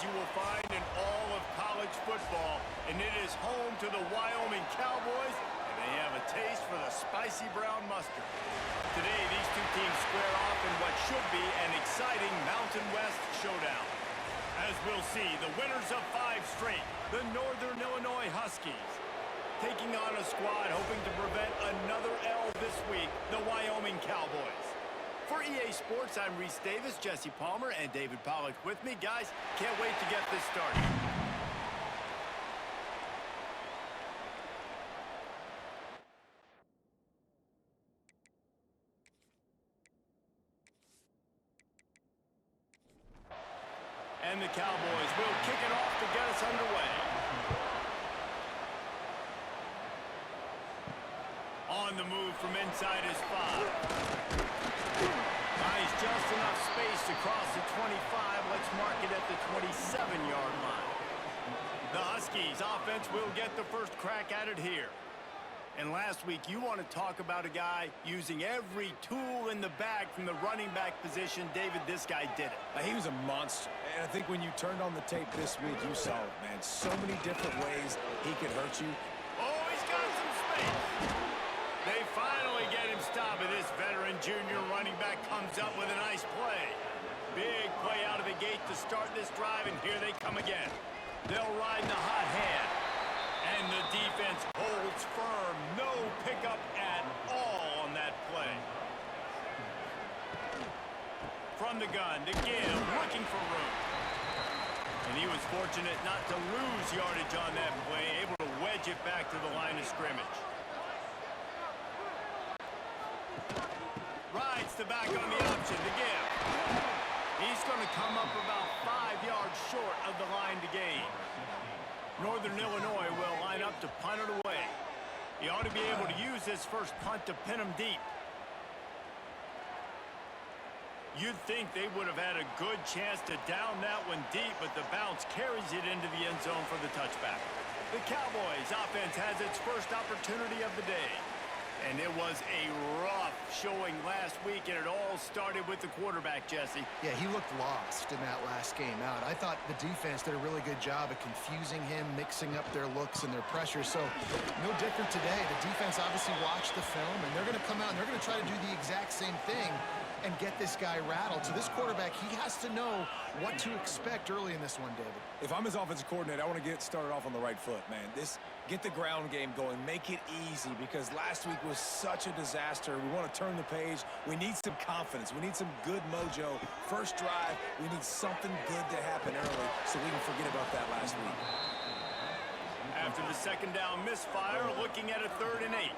you will find in all of college football, and it is home to the Wyoming Cowboys, and they have a taste for the spicy brown mustard. Today, these two teams square off in what should be an exciting Mountain West showdown. As we'll see, the winners of 5 straight, the Northern Illinois Huskies, taking on a squad hoping to prevent another L this week, the Wyoming Cowboys. For EA Sports, I'm Reese Davis, Jesse Palmer, and David Pollack with me. Guys, can't wait to get this started. And the Cowboys will kick it off to get us underway. On the move from inside his 5. Buys just enough space to cross the 25. Let's mark it at the 27-yard line. The Huskies offense will get the first crack at it here. And last week, you want to talk about a guy using every tool in the bag from the running back position. David, this guy did it. He was a monster. And I think when you turned on the tape this week, you saw it, man. So many different ways he could hurt you. Oh, he's got some space. They finally get him stopped, and this veteran junior running back comes up with a nice play. Big play out of the gate to start this drive, and here they come again. They'll ride the hot hand. And the defense holds firm. No pickup at all on that play. From the gun to give, looking for room. And he was fortunate not to lose yardage on that play, able to wedge it back to the line of scrimmage. Rides the back on the option to give. He's going to come up about 5 yards short of the line to gain. Northern Illinois will line up to punt it away. He ought to be able to use this first punt to pin him deep. You'd think they would have had a good chance to down that one deep, but the bounce carries it into the end zone for the touchback. The Cowboys offense has its first opportunity of the day. And it was a rough showing last week, and it all started with the quarterback, Jesse. Yeah, he looked lost in that last game out. I thought the defense did a really good job of confusing him, mixing up their looks and their pressure. So no different today. The defense obviously watched the film, and they're going to come out and they're going to try to do the exact same thing and get this guy rattled. So this quarterback, he has to know what to expect early in this one, David. If I'm his offensive coordinator, I want to get started off on the right foot, man. Get the ground game going. Make it easy, because last week was such a disaster. We want to turn the page. We need some confidence. We need some good mojo. First drive, we need something good to happen early so we can forget about that last week. After the second down misfire, looking at a 3rd and 8.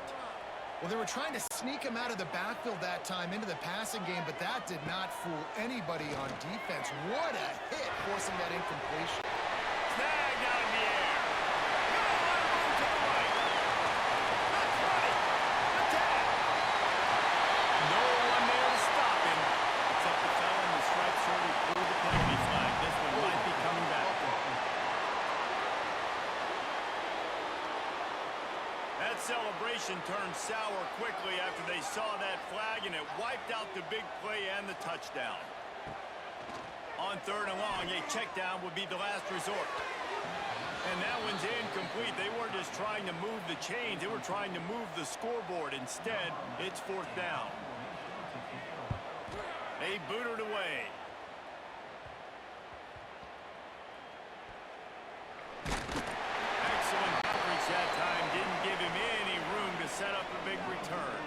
Well, they were trying to sneak him out of the backfield that time into the passing game, but that did not fool anybody on defense. What a hit, forcing that incompletion. Snagged out in the air. To the right. That's right. Attack. No one there to stop him, except the fellow in the striped shirt who threw the penalty flag. This one might be coming back. That celebration turned sour quickly after they saw that flag, and it wiped out the big play and the touchdown. On 3rd and long, a check down would be the last resort. And that one's incomplete. They weren't just trying to move the chains. They were trying to move the scoreboard. Instead, it's 4th down. They boot it away. Excellent coverage that time. Didn't give him any room to set up a big return.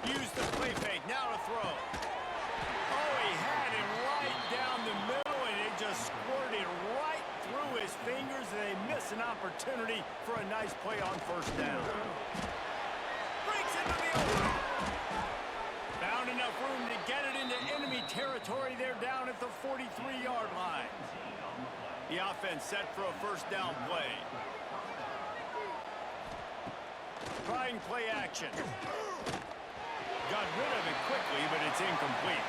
Use the play fake. Now to throw. Oh, he had him right down the middle, and it just squirted right through his fingers, and they miss an opportunity for a nice play on 1st down. Breaks into the open. Found enough room to get it into enemy territory. They're down at the 43-yard line. The offense set for a 1st down play. Trying play action. Got rid of it quickly, but it's incomplete.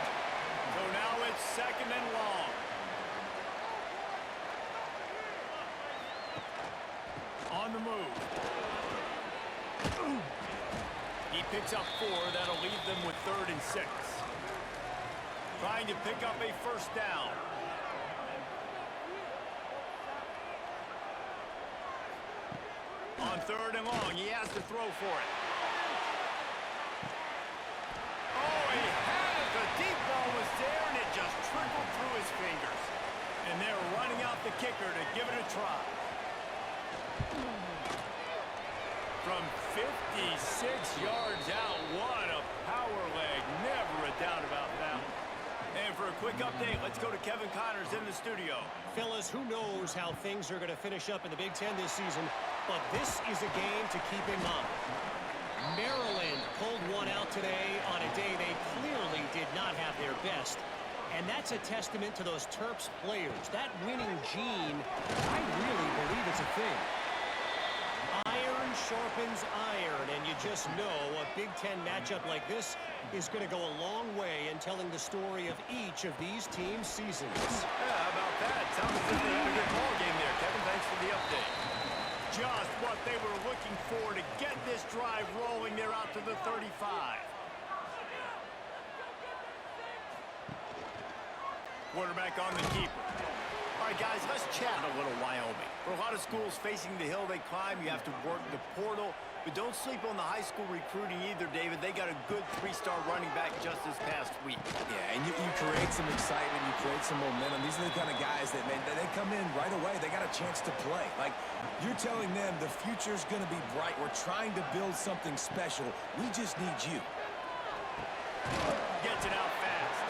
So now it's 2nd and long. On the move. He Picks up 4. That'll leave them with 3rd and 6. Trying to pick up a first down. On 3rd and long, he has to throw for it. Oh, he had it. The deep ball was there, and it just trickled through his fingers. And they're running out the kicker to give it a try. From 56 yards out, what a power leg. Never a doubt about that. And for a quick update, let's go to Kevin Connors in the studio. Fellas, who knows how things are going to finish up in the Big Ten this season, but this is a game to keep in mind. Maryland pulled one out today on a day they clearly did not have their best. And that's a testament to those Terps players. That winning gene, I really believe it's a thing. Iron sharpens iron, and you just know a Big Ten matchup like this is going to go a long way in telling the story of each of these teams' seasons. Yeah, how about that? Sounds as if they had a good ball game there, Kevin. Thanks for the update. Just what they were looking for to get this drive rolling. They're out to the 35. Quarterback on the keeper. All right, guys, let's chat a little Wyoming. For a lot of schools facing the hill they climb, you have to work the portal. But don't sleep on the high school recruiting either, David. They got a good 3-star running back just this past week. Yeah, and you create some excitement, you create some momentum. These are the kind of guys that, man, they come in right away. They got a chance to play. Like, you're telling them the future's going to be bright. We're trying to build something special. We just need you. Gets it out fast.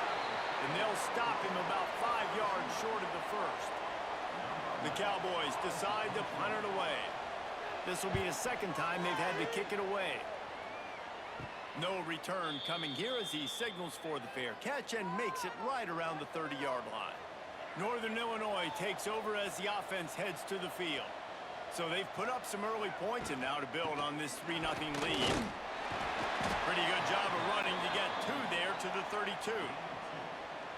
And they'll stop him about 5 yards short of the first. The Cowboys decide to punt it away. This will be the second time they've had to kick it away. No return coming here as he signals for the fair catch and makes it right around the 30-yard line. Northern Illinois takes over as the offense heads to the field. So they've put up some early points, and now to build on this 3-0 lead. Pretty good job of running to get 2 there to the 32.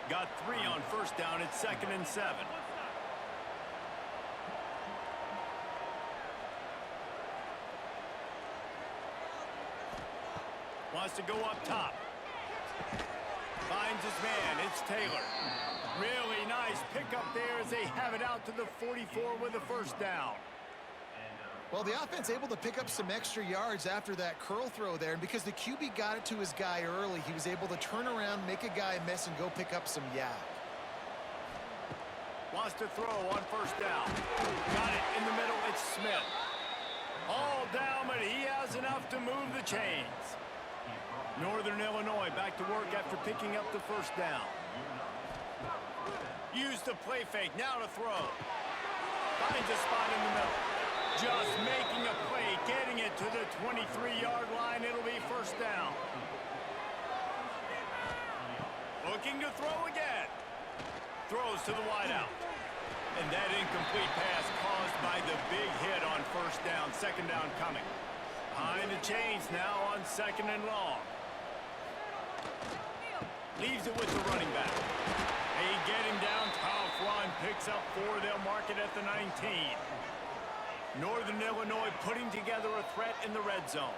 Got 3 on first down at 2nd and 7. Wants to go up top. Finds his man. It's Taylor. Really nice pickup there as they have it out to the 44 with a first down. Well, the offense able to pick up some extra yards after that curl throw there. And because the QB got it to his guy early, he was able to turn around, make a guy miss, and go pick up some yak. Wants to throw on first down. Got it in the middle. It's Smith. All down, but he has enough to move the chains. Northern Illinois back to work after picking up the first down. Use the play fake. Now to throw. Finds a spot in the middle. Just making a play, getting it to the 23-yard line. It'll be first down. Looking to throw again. Throws to the wideout. And that incomplete pass caused by the big hit on first down. Second down coming. Behind the chains now on 2nd and long. Leaves it with the running back. They get him down. Tough run. Picks up 4. They'll mark it at the 19. Northern Illinois putting together a threat in the red zone.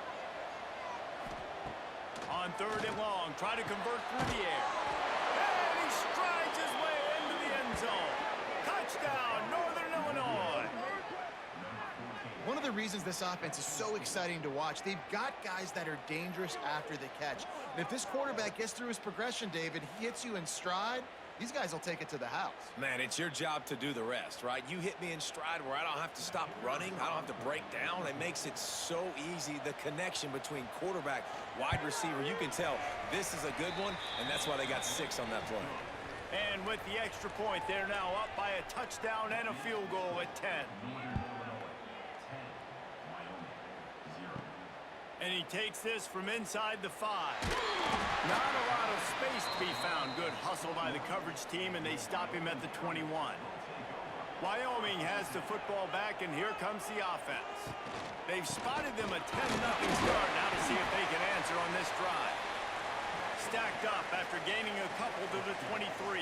On 3rd and long. Try to convert through the air. And he strides his way into the end zone. Touchdown, Northern Illinois. One of the reasons this offense is so exciting to watch, they've got guys that are dangerous after the catch. And if this quarterback gets through his progression, David, he hits you in stride, these guys will take it to the house. Man, it's your job to do the rest, right? You hit me in stride where I don't have to stop running. I don't have to break down. It makes it so easy. The connection between quarterback, wide receiver, you can tell this is a good one, and that's why they got 6 on that play. And with the extra point, they're now up by a touchdown and a field goal at 10. And he takes this from inside the 5. Not a lot of space to be found. Good hustle by the coverage team, and they stop him at the 21. Wyoming has the football back, and here comes the offense. They've spotted them a 10-0 start. Now to see if they can answer on this drive. Stacked up after gaining a couple to the 23.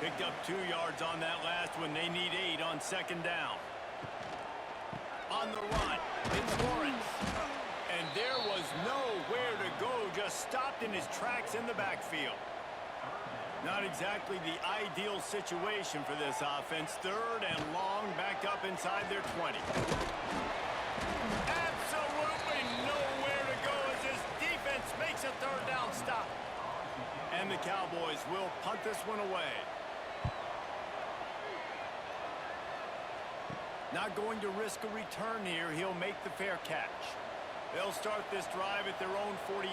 Picked up 2 yards on that last one. They need 8 on 2nd down. On the run, it's Lawrence. And there was no stopped in his tracks in the backfield. Not exactly the ideal situation for this offense. 3rd and long, back up inside their 20. Absolutely nowhere to go as this defense makes a 3rd down stop. And the Cowboys will punt this one away. Not going to risk a return here. He'll make the fair catch. They'll start this drive at their own 48.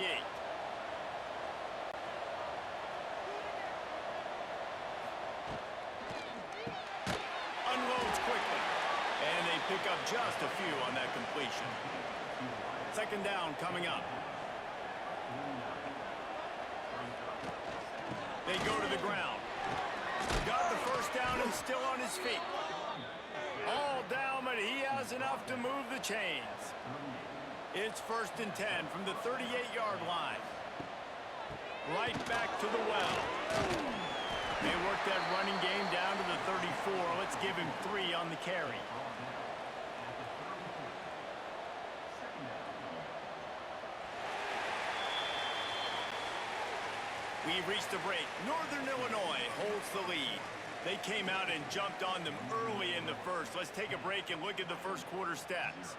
Unloads quickly. And they pick up just a few on that completion. 2nd down coming up. They go to the ground. Got the 1st down and still on his feet. All down, but he has enough to move the chains. It's 1st and 10 from the 38-yard line. Right back to the well. They work that running game down to the 34. Let's give him 3 on the carry. We've reached the break. Northern Illinois holds the lead. They came out and jumped on them early in the 1st. Let's take a break and look at the 1st quarter stats.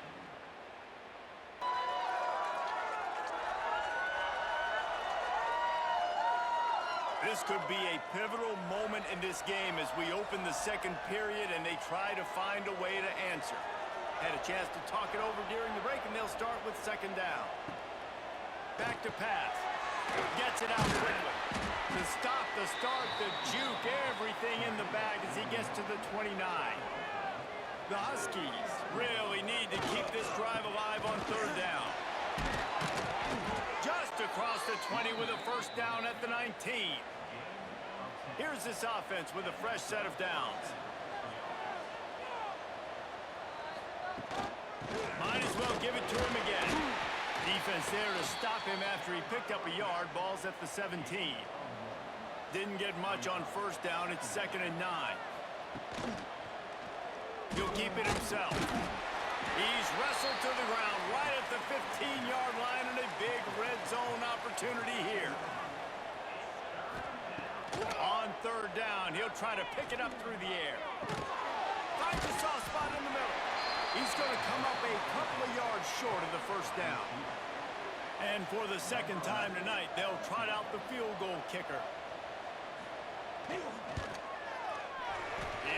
This could be a pivotal moment in this game as we open the 2nd period and they try to find a way to answer. Had a chance to talk it over during the break, and they'll start with 2nd down. Back to pass. Gets it out quickly. The stop, the start, the juke, everything in the bag as he gets to the 29. The Huskies really need to keep this drive alive on 3rd down. Just across the 20 with a 1st down at the 19. Here's this offense with a fresh set of downs. Might as well give it to him again. Defense there to stop him after he picked up a yard. Ball's at the 17. Didn't get much on 1st down. It's 2nd and 9. He'll keep it himself. He's wrestled to the ground right at the 15-yard line, and a big red zone opportunity here. On 3rd down, he'll try to pick it up through the air. Finds a soft spot in the middle. He's going to come up a couple of yards short of the 1st down. And for the 2nd time tonight, they'll trot out the field goal kicker.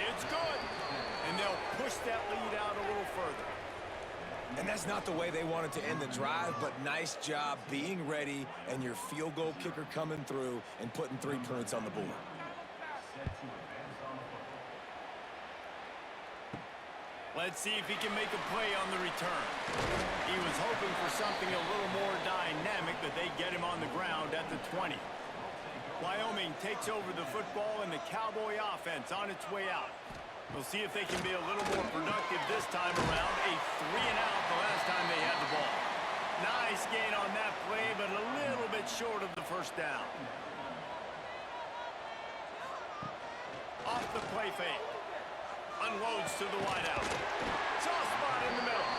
It's good. And they'll push that lead out a little further. And that's not the way they wanted to end the drive, but nice job being ready and your field goal kicker coming through and putting 3 points on the board. Let's see if he can make a play on the return. He was hoping for something a little more dynamic, but they get him on the ground at the 20. Wyoming takes over the football and the Cowboy offense on its way out. We'll see if they can be a little more productive this time around. A 3-and-out the last time they had the ball. Nice gain on that play, but a little bit short of the 1st down. Off the play fake. Unloads to the wideout. Soft spot in the middle.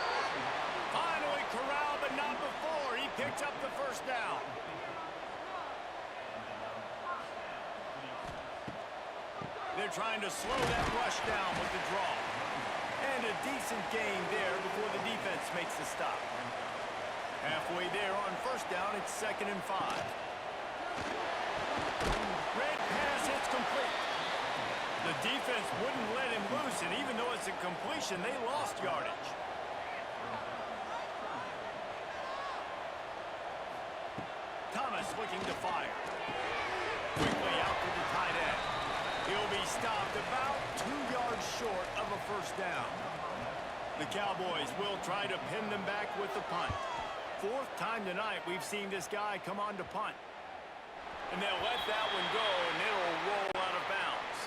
Finally corralled, but not before. He picks up the 1st down. They're trying to slow that rush down with the draw. And a decent gain there before the defense makes the stop. Halfway there on 1st down, it's 2nd and 5. Red pass, it's complete. The defense wouldn't let him loose, and even though it's a completion, they lost yardage. Thomas looking to fire. Quickly out to the tight end. He'll be stopped about 2 yards short of a 1st down. The Cowboys will try to pin them back with the punt. 4th time tonight we've seen this guy come on to punt. And they'll let that one go, and it'll roll out of bounds.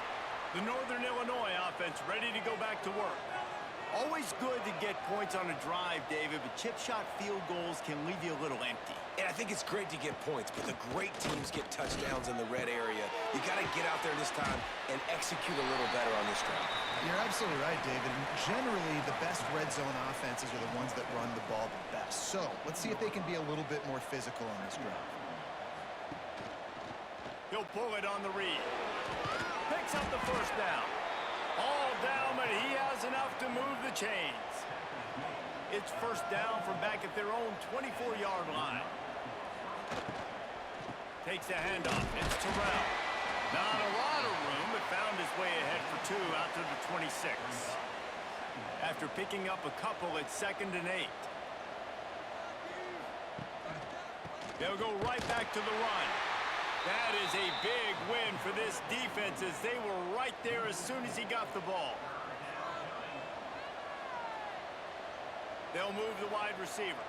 The Northern Illinois offense ready to go back to work. Always good to get points on a drive, David, but chip shot field goals can leave you a little empty. And I think it's great to get points, but the great teams get touchdowns in the red area. You got to get out there this time and execute a little better on this drive. You're absolutely right, David. And generally, the best red zone offenses are the ones that run the ball the best. So let's see if they can be a little bit more physical on this drive. He'll pull it on the read. Picks up the first down. All down, but he has enough to move the chains. It's first down from back at their own 24-yard line. Takes a handoff. It's Terrell. Not a lot of room, but found his way ahead for 2 out to the 26. After picking up a couple, it's 2nd and 8. They'll go right back to the run. That is a big win for this defense as they were right there as soon as he got the ball. They'll move the wide receiver.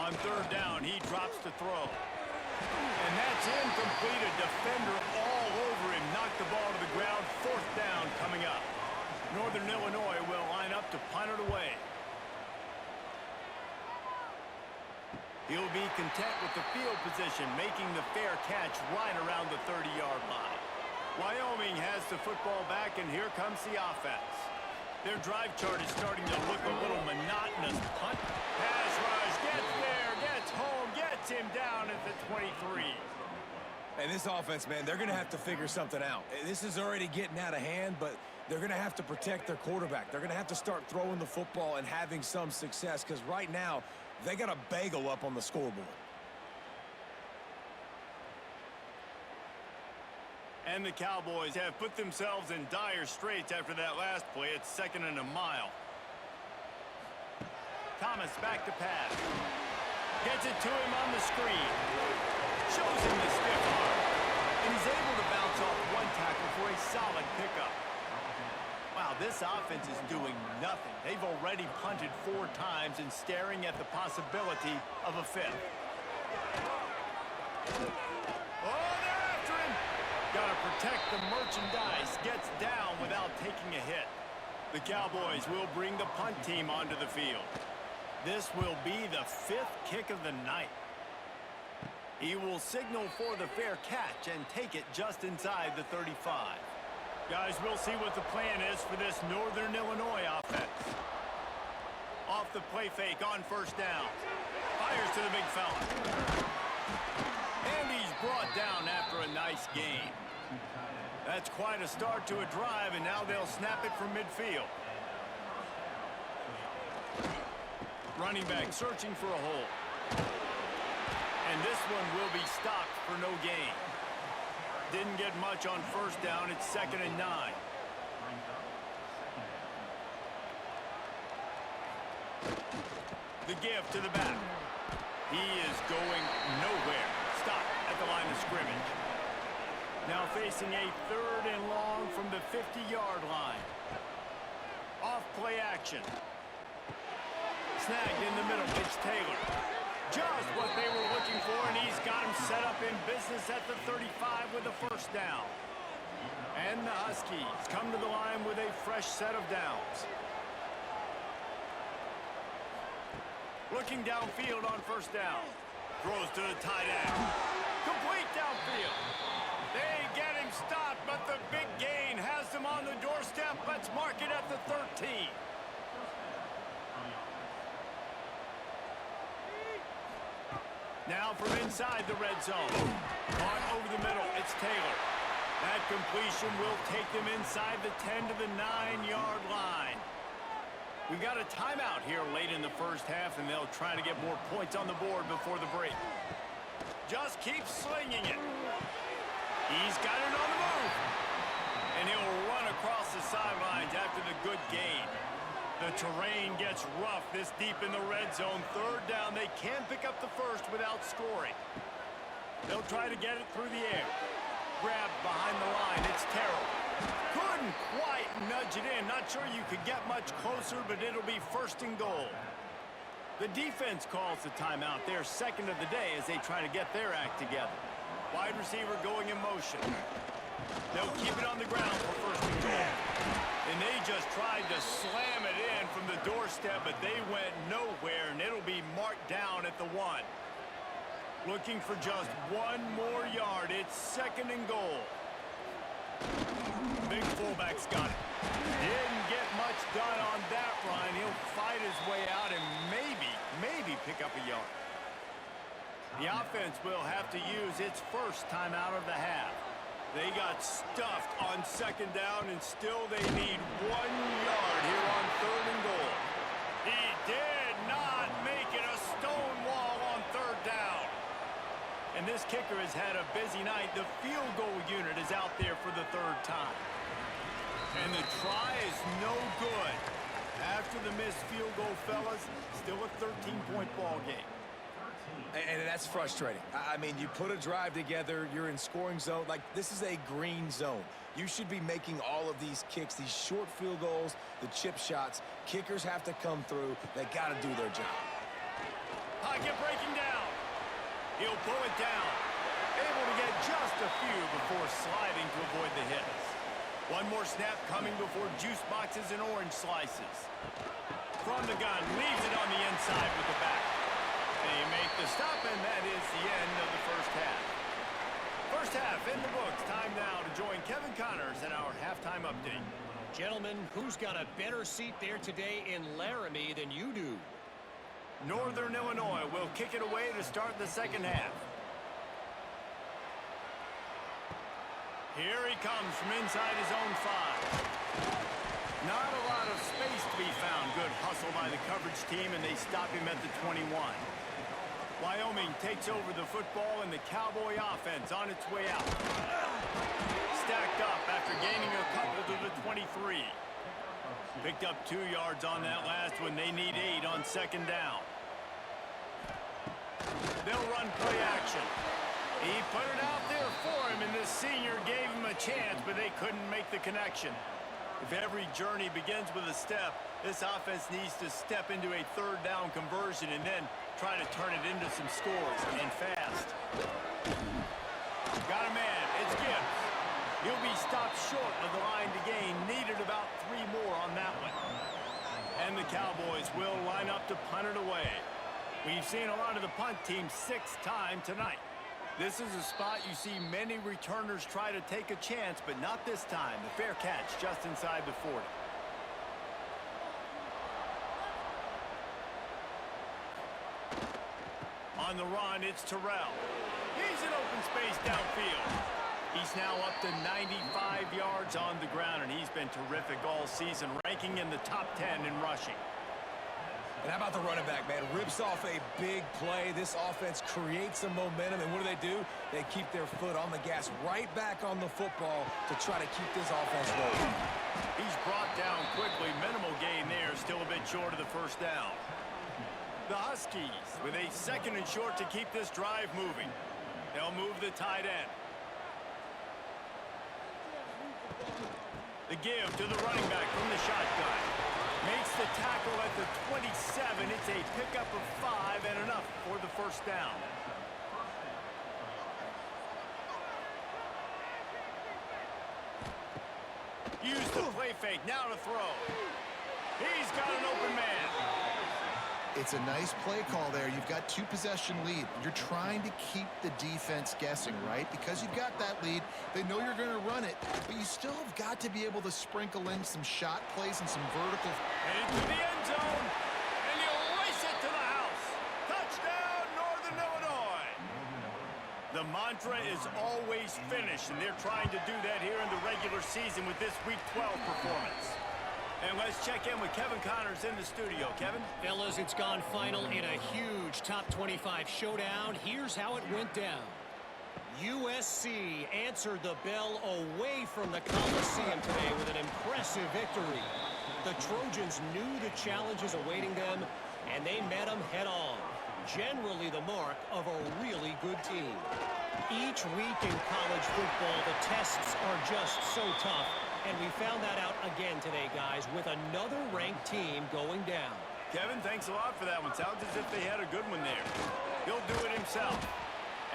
On 3rd down, he drops to throw. And that's incomplete. A defender all over him. Knocked the ball to the ground. 4th down coming up. Northern Illinois will line up to punt it away. He'll be content with the field position, making the fair catch right around the 30-yard line. Wyoming has the football back, and here comes the offense. Their drive chart is starting to look a little monotonous. Punt, pass rush, gets there, gets home, gets him down at the 23. And this offense, man, they're going to have to figure something out. This is already getting out of hand, but they're going to have to protect their quarterback. They're going to have to start throwing the football and having some success, because right now, they got a bagel up on the scoreboard. And the Cowboys have put themselves in dire straits after that last play. It's 2nd and a mile. Thomas back to pass. Gets it to him on the screen. Shows him the stiff arm. And he's able to bounce off one tackle for a solid pickup. Wow, this offense is doing nothing. They've already punted 4 times and staring at the possibility of a 5th. Oh, they're after him! Gotta protect the merchandise. Gets down without taking a hit. The Cowboys will bring the punt team onto the field. This will be the 5th kick of the night. He will signal for the fair catch and take it just inside the 35. Guys, we'll see what the plan is for this Northern Illinois offense. Off the play fake on 1st down. Fires to the big fella. And he's brought down after a nice gain. That's quite a start to a drive, and now they'll snap it from midfield. Running back searching for a hole. And this one will be stopped for no gain. Didn't get much on 1st down. It's 2nd and 9. The give to the back. He is going nowhere. Stop at the line of scrimmage. Now facing a 3rd and long from the 50-yard line. Off play action. Snagged in the middle. It's Taylor. Just what they were looking for, and he's got him set up in business at the 35 with a 1st down. And the Huskies come to the line with a fresh set of downs. Looking downfield on 1st down. Throws to the tight end. Complete downfield. They get him stopped, but the big gain has them on the doorstep. Let's mark it at the 13. Now from inside the red zone. Caught over the middle. It's Taylor. That completion will take them inside the 10 to the 9-yard line. We've got a timeout here late in the 1st half, and they'll try to get more points on the board before the break. Just keep slinging it. He's got it on the move. And he'll run across the sidelines after the good gain. The terrain gets rough this deep in the red zone. 3rd down, they can pick up the 1st without scoring. They'll try to get it through the air. Grabbed behind the line, it's Terrell. Couldn't quite nudge it in. Not sure you could get much closer, but it'll be 1st and goal. The defense calls the timeout. They're 2nd of the day as they try to get their act together. Wide receiver going in motion. They'll keep it on the ground for 1st and goal. And they just tried to slam it in from the doorstep, but they went nowhere, and it'll be marked down at the 1. Looking for just 1 more yard. It's 2nd and goal. Big fullback's got it. Didn't get much done on that run. He'll fight his way out and maybe pick up a yard. The offense will have to use its first timeout of the half. They got stuffed on second down, and still they need 1 yard here on third and goal. He did not make it a stone wall on third down. And this kicker has had a busy night. The field goal unit is out there for the third time. And the try is no good. After the missed field goal, fellas, still a 13-point ball game. And that's frustrating. I mean, you put a drive together, you're in scoring zone. Like, this is a green zone. You should be making all of these kicks, these short field goals, the chip shots. Kickers have to come through. They got to do their job. Pocket breaking down. He'll pull it down. Able to get just a few before sliding to avoid the hits. One more snap coming before juice boxes and orange slices. From the gun, leaves it on the inside with the back. They make the stop, and that is the end of the first half. First half in the books. Time now to join Kevin Connors in our halftime update. Gentlemen, who's got a better seat there today in Laramie than you do? Northern Illinois will kick it away to start the second half. Here he comes from inside his own 5. Not a lot of space to be found. Good hustle by the coverage team, and they stop him at the 21. Wyoming takes over the football, and the Cowboy offense on its way out. Stacked up after gaining a couple to the 23. Picked up 2 yards on that last one. They need 8 on second down. They'll run play action. He put it out there for him, and this senior gave him a chance, but they couldn't make the connection. If every journey begins with a step, this offense needs to step into a third down conversion and then try to turn it into some scores, and fast. Got a man. It's Gibbs. He'll be stopped short of the line to gain. Needed about 3 more on that one. And the Cowboys will line up to punt it away. We've seen a lot of the punt team 6 times tonight. This is a spot you see many returners try to take a chance, but not this time. The fair catch just inside the 40. On the run, it's Terrell. He's in open space downfield. He's now up to 95 yards on the ground, and he's been terrific all season, ranking in the top 10 in rushing. And how about the running back, man? Rips off a big play. This offense creates some momentum, and what do? They keep their foot on the gas right back on the football to try to keep this offense rolling. He's brought down quickly. Minimal gain there, still a bit short of the first down. The Huskies with a 2nd and short to keep this drive moving. They'll move the tight end. The give to the running back from the shotgun. Makes the tackle at the 27. It's a pickup of 5 and enough for the first down. Use the play fake. Now to throw. He's got an open man. It's a nice play call there. You've got 2-possession lead. You're trying to keep the defense guessing, right? Because you've got that lead. They know you're going to run it, but you still have got to be able to sprinkle in some shot plays and some vertical. Headed to the end zone, and he'll race it to the house. Touchdown, Northern Illinois. The mantra is always finish, and they're trying to do that here in the regular season with this Week 12 performance. And let's check in with Kevin Connors in the studio. Kevin? Fellas, it's gone final in a huge top 25 showdown. Here's how it went down. USC answered the bell away from the Coliseum today with an impressive victory. The Trojans knew the challenges awaiting them, and they met them head-on. Generally the mark of a really good team. Each week in college football, the tests are just so tough. And we found that out again today, guys, with another ranked team going down. Kevin, thanks a lot for that one. Sounds as if they had a good one there. He'll do it himself.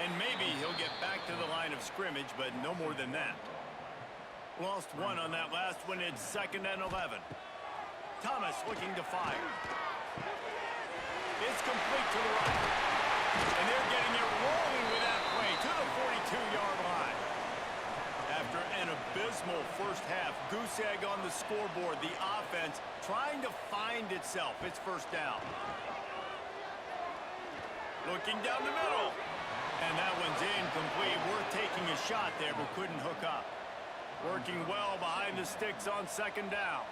And maybe he'll get back to the line of scrimmage, but no more than that. Lost 1 on that last one. It's 2nd and 11. Thomas looking to fire. It's complete to the right. And they're getting it rolling with that play to the 42-yard line. After an abysmal first half, goose egg on the scoreboard, the offense trying to find itself. It's first down. Looking down the middle. And that one's incomplete. Worth taking a shot there, but couldn't hook up. Working well behind the sticks on second down.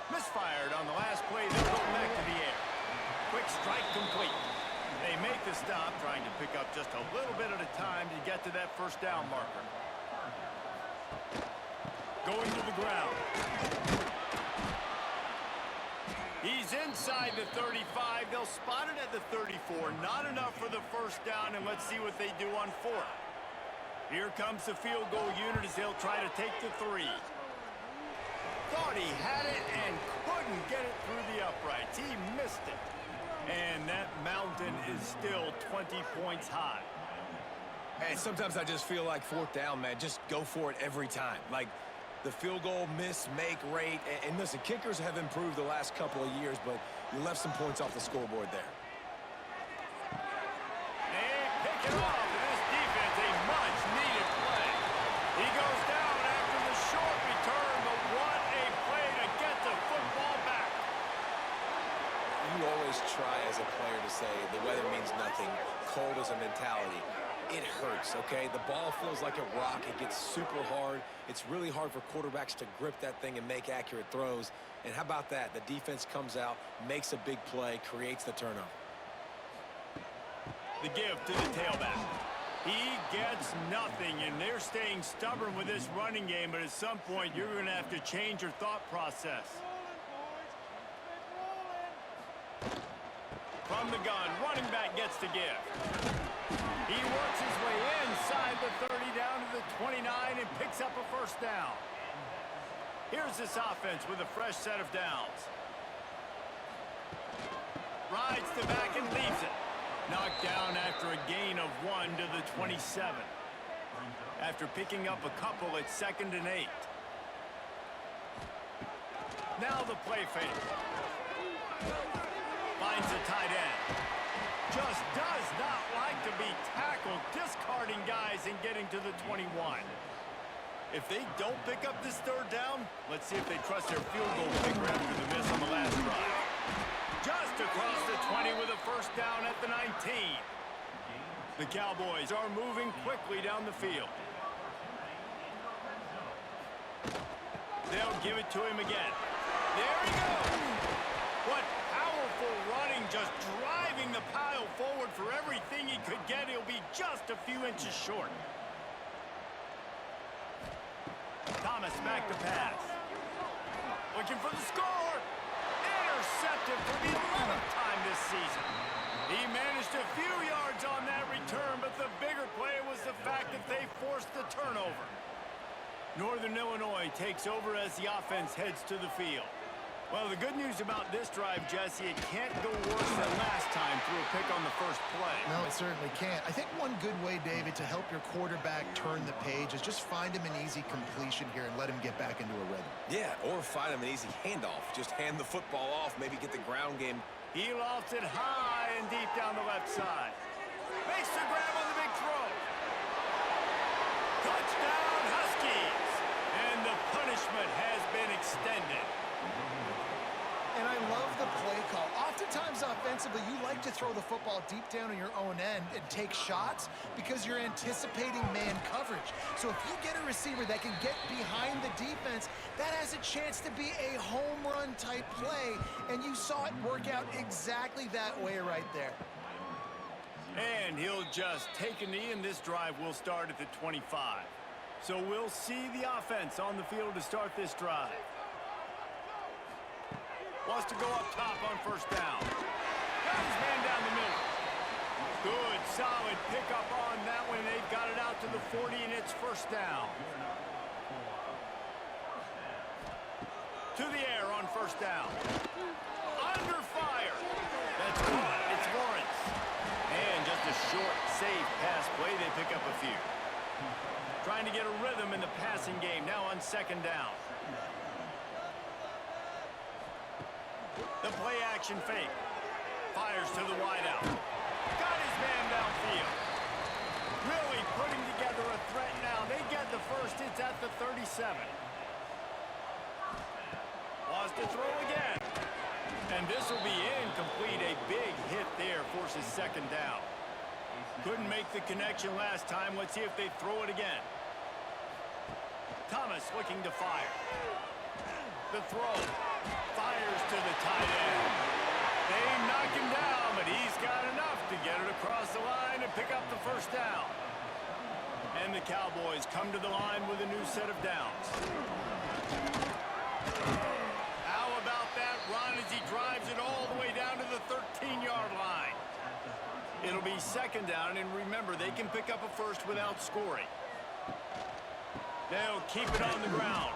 Misfired on the last play. They'll go back to the air. Quick strike complete. They make the stop, trying to pick up just a little bit at a time to get to that first down marker. Going to the ground. He's inside the 35. They'll spot it at the 34. Not enough for the first down, and let's see what they do on fourth. Here comes the field goal unit as they'll try to take the 3. Thought he had it and couldn't get it through the uprights. He missed it. And that mountain is still 20 points high. Hey, sometimes I just feel like fourth down, man. Just go for it every time. Like the field goal miss, make rate. And listen, kickers have improved the last couple of years, but you left some points off the scoreboard there. They pick it off. And this defense, a much-needed play. He goes down after the short return, but what a play to get the football back. You always try as a player to say the weather means nothing. Cold is a mentality. It hurts, okay? The ball feels like a rock. It gets super hard. It's really hard for quarterbacks to grip that thing and make accurate throws. And how about that? The defense comes out, makes a big play, creates the turnover. The give to the tailback. He gets nothing, and they're staying stubborn with this running game, but at some point you're going to have to change your thought process. From the gun, running back gets the give. He works his way inside the 30 down to the 29 and picks up a first down. Here's this offense with a fresh set of downs. Rides the back and leaves it. Knocked down after a gain of 1 to the 27. After picking up a couple at 2nd and 8. Now the play fake. Finds a tight end. Just does not like to be tackled, discarding guys and getting to the 21. If they don't pick up this third down, let's see if they trust their field goal kicker after the miss on the last drive. Just across the 20 with a first down at the 19. The Cowboys are moving quickly down the field. They'll give it to him again. There he goes. What powerful running, just driving the pile forward for everything he could get. He'll be just a few inches short. Thomas back to pass. Looking for the score. Intercepted for the 11th time this season. He managed a few yards on that return, but the bigger play was the fact that they forced the turnover. Northern Illinois takes over as the offense heads to the field. Well, the good news about this drive, Jesse, it can't go worse than last time through a pick on the first play. No, it certainly can't. I think one good way, David, to help your quarterback turn the page is just find him an easy completion here and let him get back into a rhythm. Yeah, or find him an easy handoff. Just hand the football off, maybe get the ground game. He lofts it high and deep down the left side. Makes the grab on the big throw. Touchdown, Huskies! And the punishment has been extended. And I love the play call. Oftentimes offensively, you like to throw the football deep down on your own end and take shots because you're anticipating man coverage. So if you get a receiver that can get behind the defense, that has a chance to be a home run type play. And you saw it work out exactly that way right there. And he'll just take a knee, and this drive will start at the 25. So we'll see the offense on the field to start this drive. Wants to go up top on first down. Got his man down the middle. Good, solid pickup on that one. They've got it out to the 40, and it's first down. To the air on first down. Under fire. That's caught. It's Lawrence. And just a short, safe pass play. They pick up a few. Trying to get a rhythm in the passing game. Now on second down. The play-action fake. Fires to the wideout. Got his man downfield. Really putting together a threat now. They get the first. It's at the 37. Wants to throw again. And this will be incomplete. A big hit there forces second down. Couldn't make the connection last time. Let's see if they throw it again. Thomas looking to fire. The throw. Fires to the tight end. They knock him down, but he's got enough to get it across the line and pick up the first down. And the Cowboys come to the line with a new set of downs. How about that run as he drives it all the way down to the 13-yard line? It'll be second down, and remember, they can pick up a first without scoring. They'll keep it on the ground.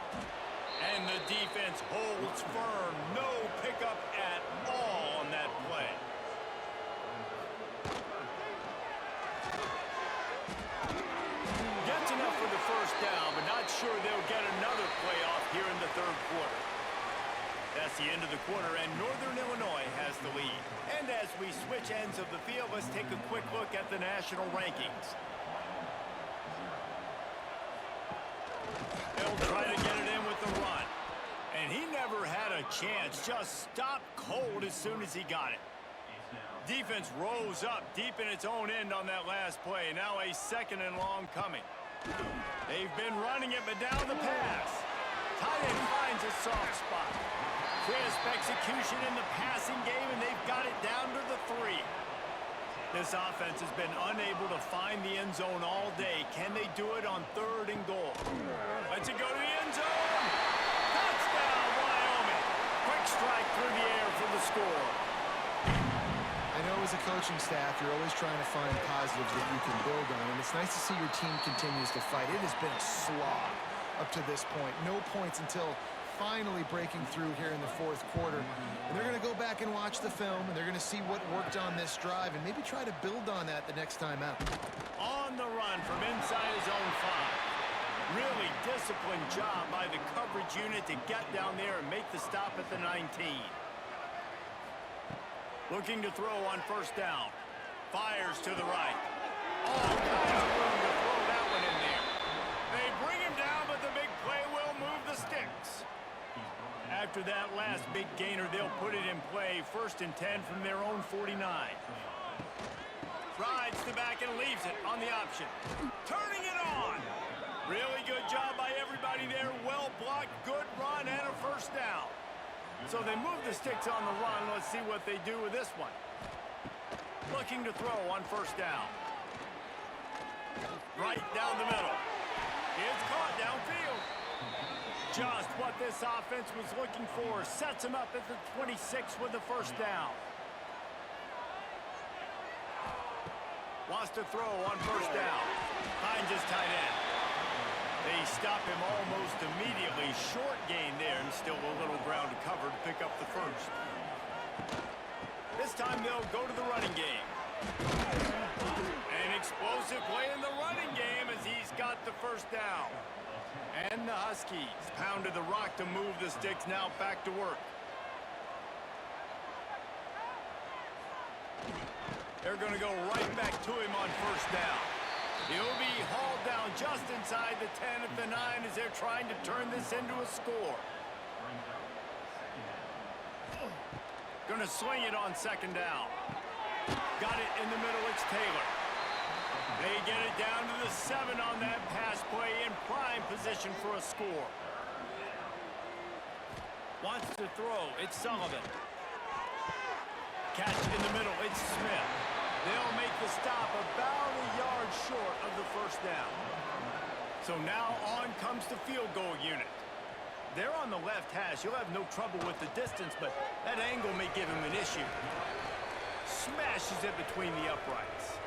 And the defense holds firm. No pickup at all on that play. Gets enough for the first down, but not sure they'll get another play off here in the third quarter. That's the end of the quarter, and Northern Illinois has the lead. And as we switch ends of the field, let's take a quick look at the national rankings. They'll try to get it in with the run. And he never had a chance. Just stopped cold as soon as he got it. Defense rose up deep in its own end on that last play. Now a second and long coming. They've been running it, but down the pass. Tight end finds a soft spot. Crisp execution in the passing game, and they've got it down to the 3. This offense has been unable to find the end zone all day. Can they do it on 3rd and goal? Let's it go to the end zone. Touchdown, Wyoming. Quick strike through the air for the score. I know as a coaching staff, you're always trying to find positives that you can build on, and it's nice to see your team continues to fight. It has been a slog up to this point. No points until finally breaking through here in the 4th quarter. And they're going to go back and watch the film, and they're going to see what worked on this drive and maybe try to build on that the next time out. On the run from inside his own 5. Really disciplined job by the coverage unit to get down there and make the stop at the 19. Looking to throw on first down. Fires to the right. All kinds of room to throw that one in there. They bring him down, but the big play will move the sticks. After that last big gainer, they'll put it in play. 1st and 10 from their own 49. Rides the back and leaves it on the option. Turning it on. Really good job by everybody there. Well blocked, good run, and a first down. So they move the sticks on the run. Let's see what they do with this one. Looking to throw on first down. Right down the middle. It's caught downfield. Just what this offense was looking for. Sets him up at the 26 with the first down. Wants to throw on first down. Finds his tight end. They stop him almost immediately. Short gain there, and still a little ground to cover to pick up the first. This time they'll go to the running game. An explosive play in the running game as he's got the first down. And the Huskies pounded the rock to move the sticks. Now back to work. They're going to go right back to him on first down. He'll be hauled down just inside the 10 at the 9 as they're trying to turn this into a score. Going to swing it on second down. Got it in the middle. It's Taylor. They get it down to the 7 on that pass play in prime position for a score. Wants to throw. It's Sullivan. Catch in the middle. It's Smith. They'll make the stop about a yard short of the first down. So now on comes the field goal unit. They're on the left hash. You'll have no trouble with the distance, but that angle may give him an issue. Smashes it between the uprights.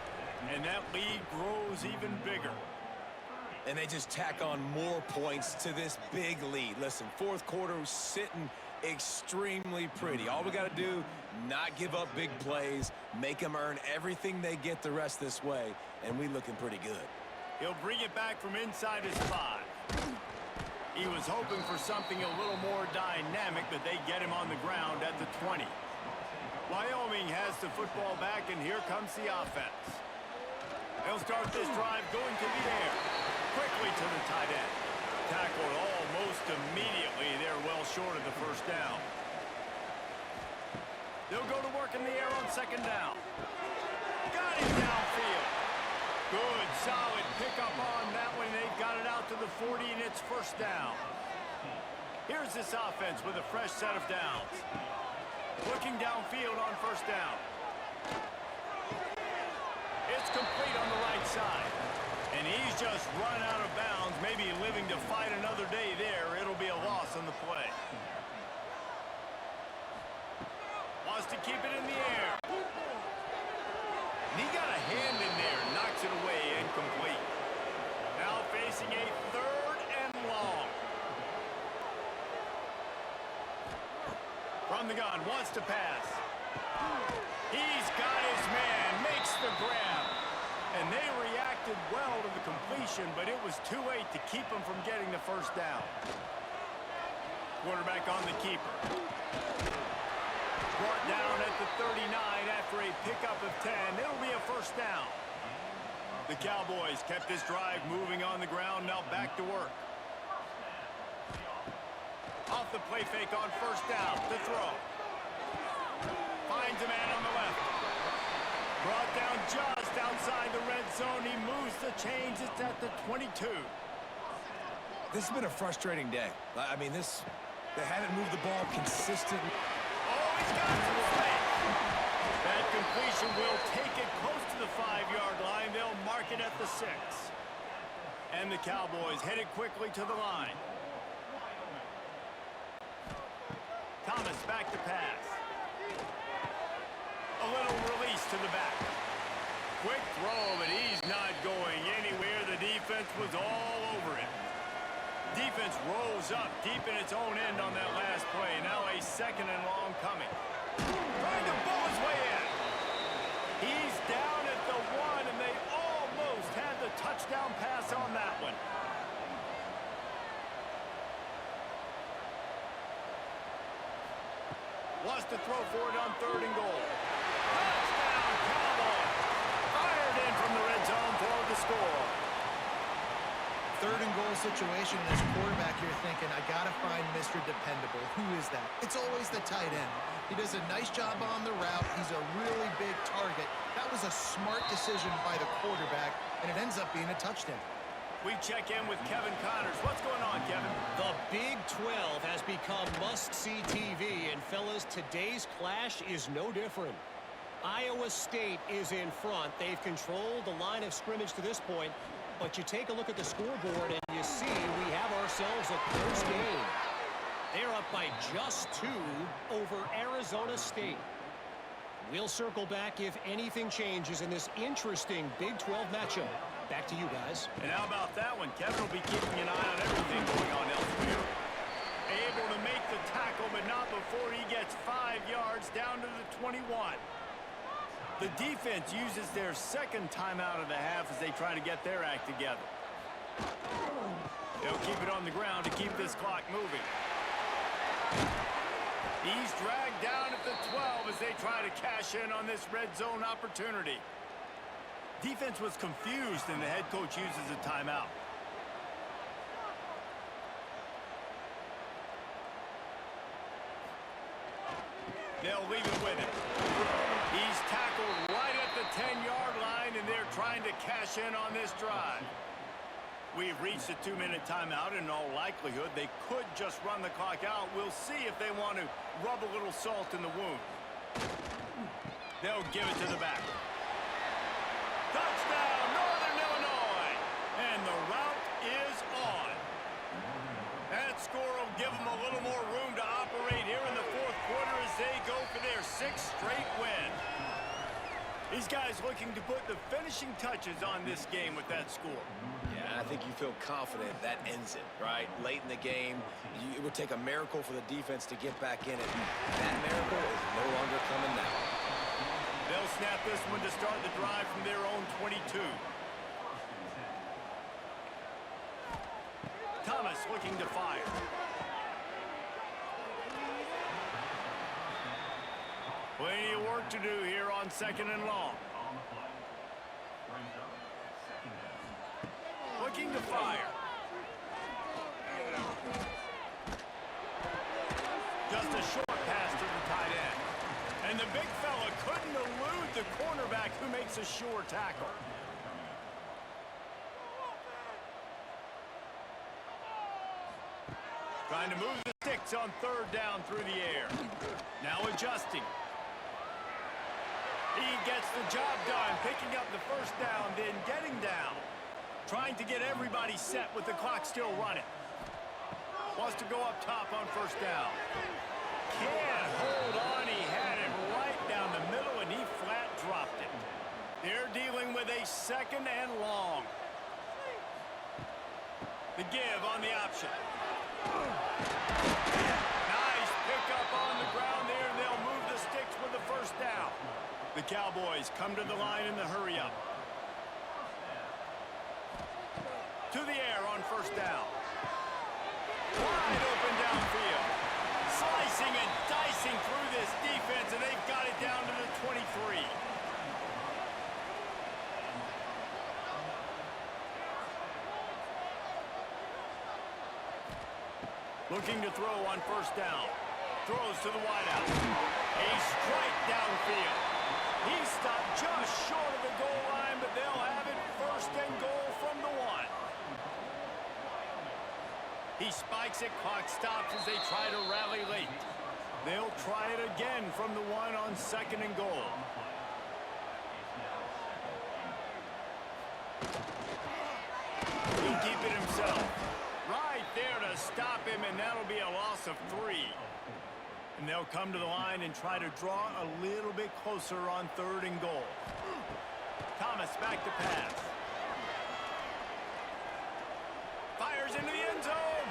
And that lead grows even bigger. And they just tack on more points to this big lead. Listen, 4th quarter was sitting extremely pretty. All we got to do, not give up big plays, make them earn everything they get the rest this way, and we looking pretty good. He'll bring it back from inside his 5. He was hoping for something a little more dynamic, but they get him on the ground at the 20. Wyoming has the football back, and here comes the offense. They'll start this drive going to the air. Quickly to the tight end. Tackled almost immediately. They're well short of the first down. first down. Here's this offense with a fresh set of downs. Looking downfield on first down. It's complete on the right side. And he's just run out of bounds, maybe living to fight another day there. It'll be a loss on the play. Wants to keep it in the air. And he got a hand in there, knocks it away, incomplete. Now facing a 3rd and long. From the gun, wants to pass. He's got his man, makes the grab. And they reacted well to the completion, but it was too late to keep him from getting the first down. Quarterback on the keeper. Brought down at the 39 after a pickup of 10. It'll be a first down. The Cowboys kept this drive moving on the ground, now back to work. Off the play fake on first down, to throw. Finds a man on the left. Brought down just outside the red zone. He moves the chains. It's at the 22. This has been a frustrating day. I mean, they haven't moved the ball consistently. Oh, he's got some space. That completion will take it close to the 5-yard line. They'll mark it at the 6. And the Cowboys headed quickly to the line. Thomas back to pass. A little release to the back. Quick throw, but he's not going anywhere. The defense was all over him. Defense rose up deep in its own end on that last play. Now a 2nd and long coming. Trying to pull his way in. He's down at the 1, and they almost had the touchdown pass on that one. Wants to throw for it on 3rd and goal. Touchdown, Cowboys! Fired in from the red zone for the score. 3rd and goal situation, and as quarterback, you're thinking, I got to find Mr. Dependable. Who is that? It's always the tight end. He does a nice job on the route. He's a really big target. That was a smart decision by the quarterback, and it ends up being a touchdown. We check in with Kevin Connors. What's going on, Kevin? The Big 12 has become must-see TV, and fellas, today's clash is no different. Iowa State is in front. They've controlled the line of scrimmage to this point, but you take a look at the scoreboard and you see we have ourselves a close game. They're up by just 2 over Arizona State. We'll circle back if anything changes in this interesting Big 12 matchup. Back to you guys. And how about that one? Kevin will be keeping an eye on everything going on elsewhere. Able to make the tackle, but not before he gets 5 yards down to the 21. The defense uses their 2nd timeout of the half as they try to get their act together. They'll keep it on the ground to keep this clock moving. He's dragged down at the 12 as they try to cash in on this red zone opportunity. Defense was confused, and the head coach uses a timeout. They'll leave it with him. He's tackled right at the 10-yard line, and they're trying to cash in on this drive. We've reached a 2-minute timeout, and in all likelihood, they could just run the clock out. We'll see if they want to rub a little salt in the wound. They'll give it to the back. Touchdown, Northern Illinois! And the route is on. That score will give them a little more room to operate here in the 4th quarter as they go for their 6th straight win. These guys looking to put the finishing touches on this game with that score. Yeah, I think you feel confident that ends it, right? Late in the game, it would take a miracle for the defense to get back in it. That miracle is no longer coming now. They'll snap this one to start the drive from their own 22. Thomas looking to fire. Plenty of work to do here on 2nd and long. Looking to fire. Just a short pass to the tight end. And the big fella couldn't elude the cornerback who makes a sure tackle. Trying to move the sticks on third down through the air. Now adjusting. He gets the job done, picking up the first down, then getting down. Trying to get everybody set with the clock still running. Wants to go up top on first down. Can't hold on. He had it right down the middle, and he flat dropped it. They're dealing with a second and long. The give on the option. Nice pickup on the ground there, and they'll move the sticks with the first down. The Cowboys come to the line in the hurry-up. To the air on first down. Wide open downfield. Slicing and dicing through this defense, and they've got it down to the 23. Looking to throw on first down. Throws to the wideout. A strike downfield. He stopped just short of the goal line, but they'll have it first and goal from the 1. He spikes it, clock stops as they try to rally late. They'll try it again from the 1 on second and goal. He'll keep it himself. Right there to stop him, and that'll be a loss of 3. And they'll come to the line and try to draw a little bit closer on third and goal. Thomas back to pass. Fires into the end zone.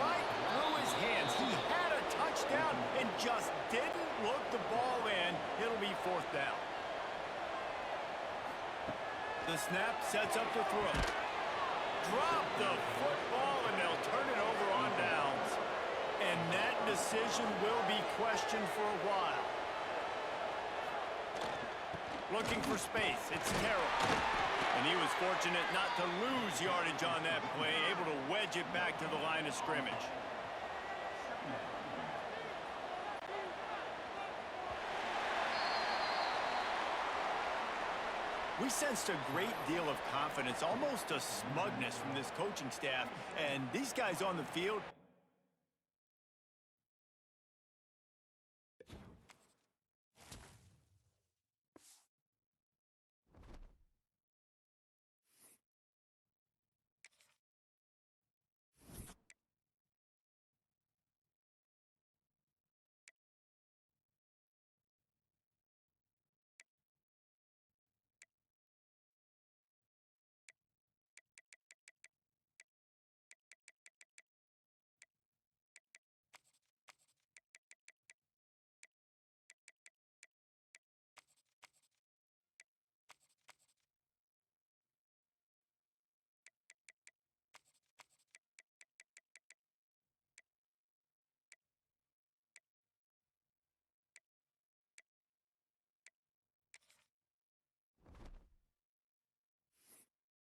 Right through his hands. He had a touchdown and just didn't look the ball in. It'll be fourth down. The snap sets up the throw. Drop the football, and they'll turn it over on downs. And that decision will be questioned for a while. Looking for space. It's Terrell. And he was fortunate not to lose yardage on that play, able to wedge it back to the line of scrimmage. We sensed a great deal of confidence, almost a smugness from this coaching staff. And these guys on the field,